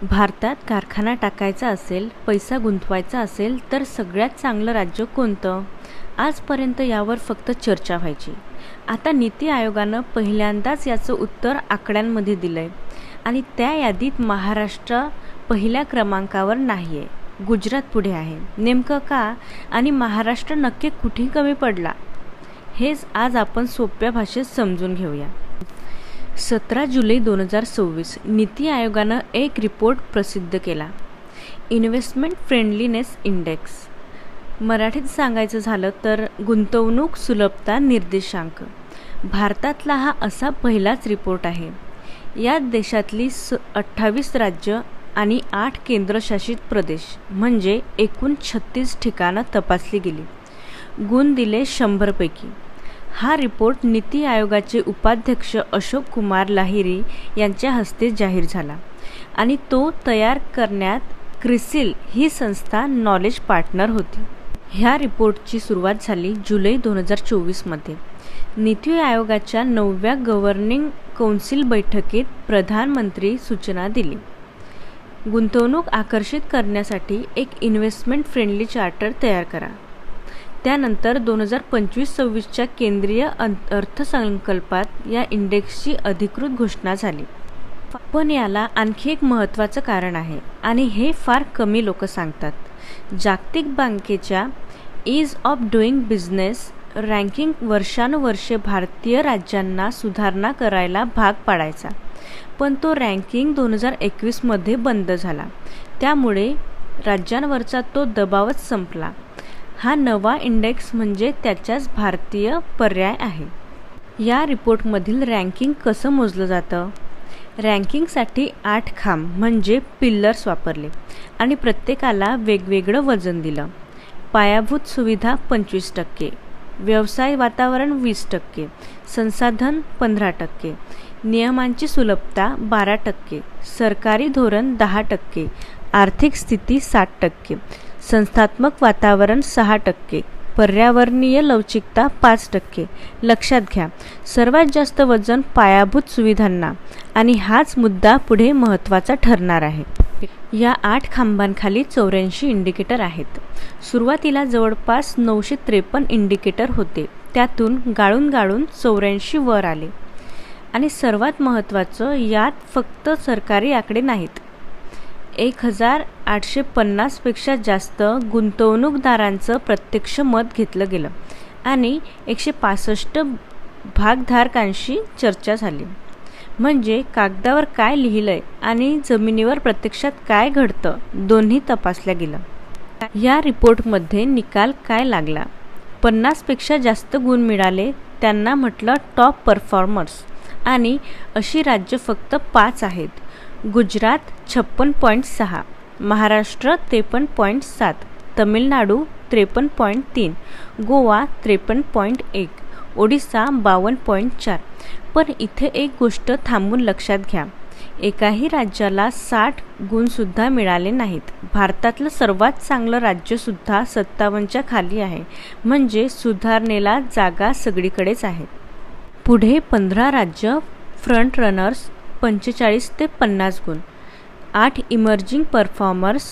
भारतात कारखाना टाकायचा असेल, पैसा गुंतवायचा असेल तर सगळ्यात चांगलं राज्य कोणतं? आजपर्यंत यावर फक्त चर्चा व्हायची. आता नीती आयोगानं पहिल्यांदाच याचं उत्तर आकड्यांमध्ये दिलं आहे आणि त्या यादीत महाराष्ट्र पहिल्या क्रमांकावर नाही आहे, गुजरात पुढे आहे. नेमकं का आणि महाराष्ट्र नक्की कुठे कमी पडला, हेच आज आपण सोप्या भाषेत समजून घेऊया. 17 जुलै 2026 नीती आयोगानं एक रिपोर्ट प्रसिद्ध केला. Investment friendliness index. मराठीत सांगायचं झालं तर गुंतवणूक सुलभता निर्देशांक. भारतातला हा असा पहिलाच रिपोर्ट आहे. यात देशातली 28 राज्य आणि 8 केंद्रशासित प्रदेश म्हणजे एकूण 36 ठिकाणं तपासली गेली. गुण दिले 100 पैकी. हा रिपोर्ट नीती आयोगाचे उपाध्यक्ष अशोक कुमार लाहिरी यांच्या हस्ते जाहीर झाला आणि तो तयार करण्यात क्रिसिल ही संस्था नॉलेज पार्टनर होती. ह्या रिपोर्टची सुरुवात झाली जुलै 2024मध्ये. नीती आयोगाच्या 9व्या गव्हर्निंग कौन्सिल बैठकीत प्रधानमंत्री सूचना दिली. गुंतवणूक आकर्षित करण्यासाठी एक इन्व्हेस्टमेंट फ्रेंडली चार्टर तयार करा. त्यानंतर 2025-26च्या केंद्रीय अर्थसंकल्पात या इंडेक्सची अधिकृत घोषणा झाली. पण याला आणखी एक महत्त्वाचं कारण आहे आणि हे फार कमी लोक सांगतात. जागतिक बँकेच्या ईज ऑफ डुईंग बिझनेस रँकिंग वर्षानुवर्षे भारतीय राज्यांना सुधारणा करायला भाग पाडायचा, पण तो रँकिंग 2021मध्ये बंद झाला. त्यामुळे राज्यांवरचा तो दबावच संपला. हा नवा इंडेक्स म्हणजे त्याच्याच भारतीय पर्याय आहे. या रिपोर्टमधील रँकिंग कसं मोजलं जातं? रँकिंगसाठी 8 खांब म्हणजे पिल्लर्स वापरले आणि प्रत्येकाला वेगवेगळं वजन दिलं. पायाभूत सुविधा 25%, व्यवसाय वातावरण 20%, संसाधन 15%, नियमांची सुलभता 12%, सरकारी धोरण 10%, आर्थिक स्थिती 60%, संस्थात्मक वातावरण 6%, पर्यावरणीय लवचिकता 5%. लक्षात घ्या, सर्वात जास्त वजन पायाभूत सुविधांना आणि हाच मुद्दा पुढे महत्त्वाचा ठरणार आहे. या 8 खांबांखाली 84 इंडिकेटर आहेत. सुरुवातीला जवळपास 953 इंडिकेटर होते, त्यातून गाळून 84 वर आले. आणि सर्वात महत्त्वाचं, यात फक्त सरकारी आकडे नाहीत. 1850 पेक्षा जास्त गुंतवणूकदारांचं प्रत्यक्ष मत घेतलं गेलं आणि 165 भागधारकांशी चर्चा झाली. म्हणजे कागदावर काय लिहिलंय आणि जमिनीवर प्रत्यक्षात काय घडतं दोन्ही तपासल्या गेलं. या रिपोर्टमध्ये निकाल काय लागला? 50 पेक्षा जास्त गुण मिळाले त्यांना म्हटलं टॉप परफॉर्मर्स आणि अशी राज्य फक्त 5 आहेत. गुजरात 56.6, महाराष्ट्र 53.7, तमिळनाडू 53.3, गोवा 53.1, ओडिसा 52.4. पण इथे एक गोष्ट थांबून लक्षात घ्या, एकाही राज्याला 60 गुणसुद्धा मिळाले नाहीत. भारतातलं सर्वात चांगलं राज्यसुद्धा 57च्या खाली आहे. म्हणजे सुधारणेला जागा सगळीकडेच आहेत. पुढे 15 राज्य फ्रंट रनर्स 45 ते 50 गुण, 8 इमर्जिंग परफॉर्मर्स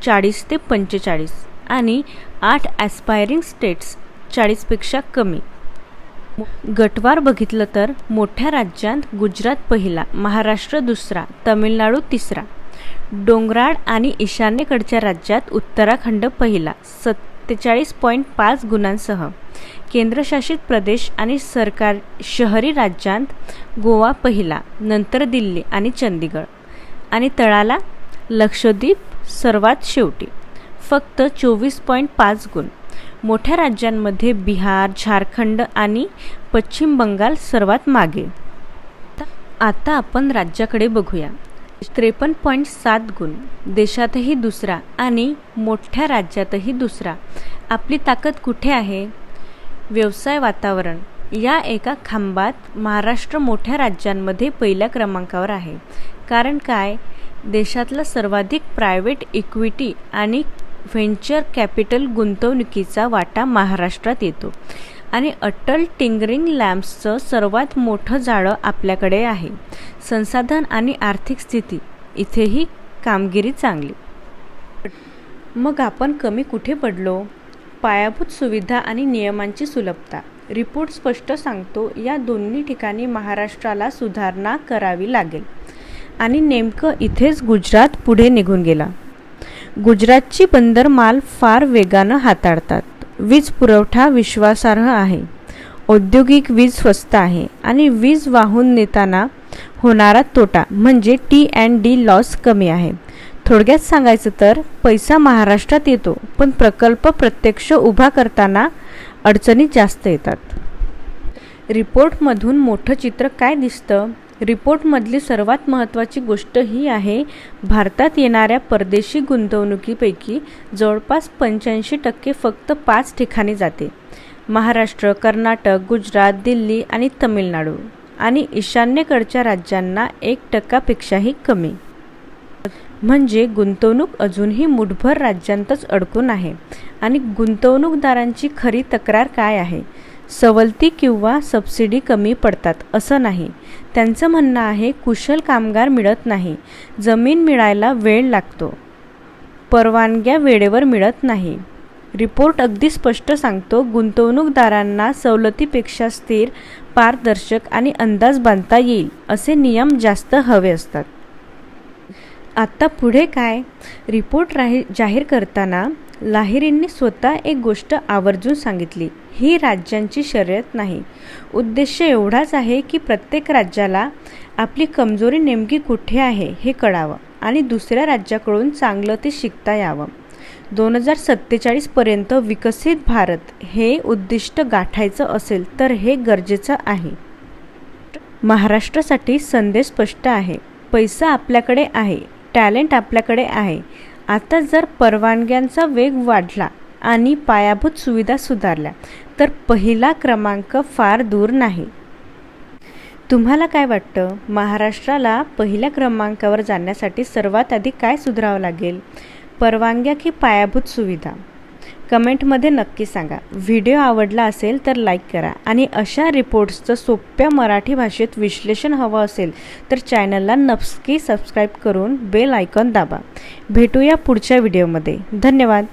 40 ते 45 आणि 8 ॲस्पायरिंग स्टेट्स 40पेक्षा कमी. गटवार बघितलं तर मोठ्या राज्यांत गुजरात पहिला, महाराष्ट्र दुसरा, तमिळनाडू तिसरा. डोंगराळ आणि ईशान्येकडच्या राज्यात उत्तराखंड पहिला 47.5 गुणांसह. केंद्रशासित प्रदेश आणि सरकार शहरी राज्यांत गोवा पहिला, नंतर दिल्ली आणि चंदीगड आणि तळाला लक्षद्वीप सर्वात शेवटी, फक्त 24.5 गुण. मोठ्या राज्यांमध्ये बिहार, झारखंड आणि पश्चिम बंगाल सर्वात मागे. आता आपण राज्याकडे बघूया. 53.7 गुण, देशातही दुसरा आणि मोठ्या राज्यातही दुसरा. आपली ताकद कुठे आहे? व्यवसाय वातावरण. या एका खांबात महाराष्ट्र मोठ्या राज्यांमध्ये पहिल्या क्रमांकावर आहे. कारण काय? देशातला सर्वाधिक प्रायव्हेट इक्विटी आणि व्हेंचर कॅपिटल गुंतवणुकीचा वाटा महाराष्ट्रात येतो आणि अटल टिंकरिंग लॅब्सचं सर्वात मोठं जाळं आपल्याकडे आहे. संसाधन आणि आर्थिक स्थिती. इथेही कामगिरी चांगली. मग आपण कमी कुठे पडलो? पायाभूत सुविधा आणि नियमांची सुलभता. रिपोर्ट स्पष्ट सांगतो या दोन्ही ठिकाणी महाराष्ट्राला सुधारणा करावी लागेल. आणि नेमकं इथेच गुजरात पुढे निघून गेला. गुजरातची बंदर माल फार वेगानं हाताळतात. वीज पुरवठा विश्वासार्ह आहे. औद्योगिक वीज स्वस्त आहे आणि वीज वाहून नेताना होणारा तोटा म्हणजे T&D लॉस कमी आहे. थोडक्यात सांगायचं तर पैसा महाराष्ट्रात येतो, पण प्रकल्प प्रत्यक्ष उभा करताना अडचणी जास्त येतात. रिपोर्टमधून मोठं चित्र काय दिसतं? रिपोर्टमधली सर्वात महत्त्वाची गोष्ट ही आहे, भारतात येणाऱ्या परदेशी गुंतवणुकीपैकी जवळपास 85% फक्त 5 ठिकाणी जाते. महाराष्ट्र, कर्नाटक, गुजरात, दिल्ली आणि तमिळनाडू. आणि ईशान्येकडच्या राज्यांना 1% कमी. म्हणजे गुंतवणूक अजूनही मुठभर राज्यांतच अडकून आहे. आणि गुंतवणूकदारांची खरी तक्रार काय आहे? सवलती किंवा सबसिडी कमी पडतात असं नाही. त्यांचं म्हणणं आहे कुशल कामगार मिळत नाही, जमीन मिळायला वेळ लागतो, परवानग्या वेळेवर मिळत नाही. रिपोर्ट अगदी स्पष्ट सांगतो, गुंतवणूकदारांना सवलतीपेक्षा स्थिर, पारदर्शक आणि अंदाज बांधता येईल असे नियम जास्त हवे असतात. आता पुढे काय? रिपोर्ट जाहीर करताना लाहिरींनी स्वतः एक गोष्ट आवर्जून सांगितली, ही राज्यांची शर्यत नाही. उद्देश एवढाच आहे की प्रत्येक राज्याला आपली कमजोरी नेमकी कुठे आहे हे कळावं आणि दुसऱ्या राज्याकडून चांगलं ते शिकता यावं. 2047 पर्यंत विकसित भारत हे उद्दिष्ट गाठायचं असेल तर हे गरजेचं आहे. महाराष्ट्रासाठी संदेश स्पष्ट आहे. पैसा आपल्याकडे आहे, टॅलेंट आपल्याकडे आहे. आता जर परवानग्यांचा वेग वाढला आणि पायाभूत सुविधा सुधारल्या तर पहिला क्रमांक फार दूर नाही. तुम्हाला काय वाटतं? महाराष्ट्राला पहिल्या क्रमांकावर जाण्यासाठी सर्वात आधी काय सुधारावं लागेल? परवानग्या की पायाभूत सुविधा? कमेंटमध्ये नक्की सांगा. व्हिडिओ आवडला असेल तर लाईक करा आणि अशा रिपोर्ट्सचं सोप्या मराठी भाषेत विश्लेषण हवं असेल तर चॅनलला नक्की सबस्क्राईब करून बेल आयकॉन दाबा. भेटूया पुढच्या व्हिडिओमध्ये. धन्यवाद.